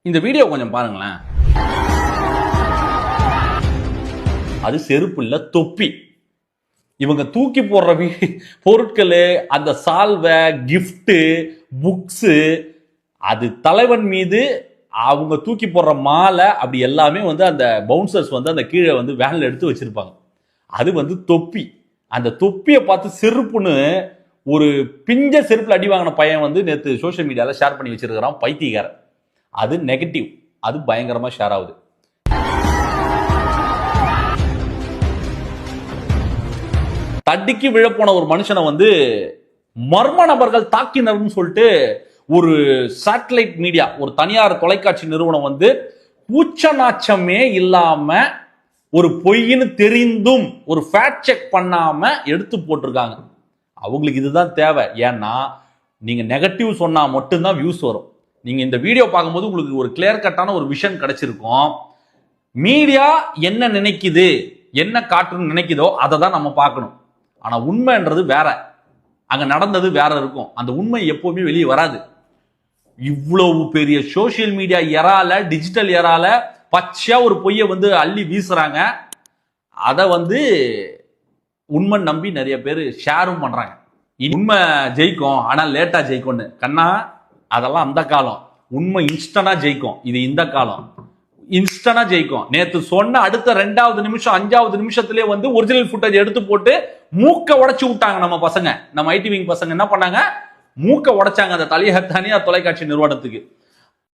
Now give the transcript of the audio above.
இந்த வீடியோ கொஞ்சம் பாருங்களேன். அது செருப்பு இல்ல, தொப்பி. இவங்க தூக்கி போடுற பொருட்கள், அந்த சால்வை, கிஃப்ட், புக்ஸ், அது தலைவன் மீது அவங்க தூக்கி போடுற மாலை, அப்படி எல்லாமே வந்து அந்த பவுன்சர்ஸ் வந்து அந்த கீழே வந்து வேன்ல எடுத்து வச்சிருப்பாங்க. அது வந்து தொப்பி. அந்த தொப்பியை பார்த்து செருப்புன்னு ஒரு பிஞ்ச செருப்புல அடி வாங்கின பையன் வந்து நேற்று சோசியல் மீடியால ஷேர் பண்ணி வச்சிருக்கிறான், பைத்தியக்காரன். அது நெகட்டிவ், அது பயங்கரமா ஷேர் ஆகுது. தட்டிக்கு விழப்போன ஒரு மனுஷனை வந்து மர்ம நபர்கள் தாக்கினர்னு சொல்லிட்டு ஒரு சேட்டலைட் மீடியா, ஒரு தனியார் தொலைக்காட்சி நிறுவனம் வந்து பூச்ச நாச்சமே இல்லாம ஒரு பொய்ன்னு தெரிந்தும் ஒரு ஃபேக்ட் செக் பண்ணாம எடுத்து போட்டிருக்காங்க. அவங்களுக்கு இதுதான் தேவை. ஏன்னா நீங்க நெகட்டிவ் சொன்னா மட்டும்தான் வியூஸ் வரும். நீங்க இந்த வீடியோ பார்க்கும்போது உங்களுக்கு ஒரு கிளியர் கட்டான ஒரு விஷன் கிடைச்சிருக்கும். மீடியா என்ன நினைக்குது, என்ன காட்டுன்னு நினைக்குதோ அதை தான் நம்ம பார்க்கணும். ஆனா உண்மைன்றது வேற, அங்க நடந்தது வேற இருக்கும். அந்த உண்மை எப்பவுமே வெளியே வராது. இவ்வளவு பெரிய சோசியல் மீடியா எரால, டிஜிட்டல் எரால பச்சையா ஒரு பொய்யை வந்து அள்ளி வீசுறாங்க. அதை வந்து உண்மை நம்பி நிறைய பேர் ஷேரும் பண்றாங்க. உண்மை ஜெயிக்கும், ஆனா லேட்டா ஜெயிக்கும்னு. கண்ணா, அதெல்லாம் அந்த காலம். உண்மை இன்ஸ்டன்டா ஜெயிக்கும். இது இந்த காலம். இன்ஸ்டன்டா ஜெயிக்கும். நேத்து சொன்ன அடுத்த 2வது நிமிஷம் 5வது நிமிஷத்திலே வந்து ஒரிஜினல் ஃபுட்டேஜ் எடுத்து போட்டு மூக்க உடைச்சு விட்டாங்க நம்ம பசங்க. நம்ம ஐடி விங் பசங்க என்ன பண்ணாங்க, மூக்க உடைச்சாங்க அந்த தனியார் தொலைக்காட்சி நிறுவனத்துக்கு.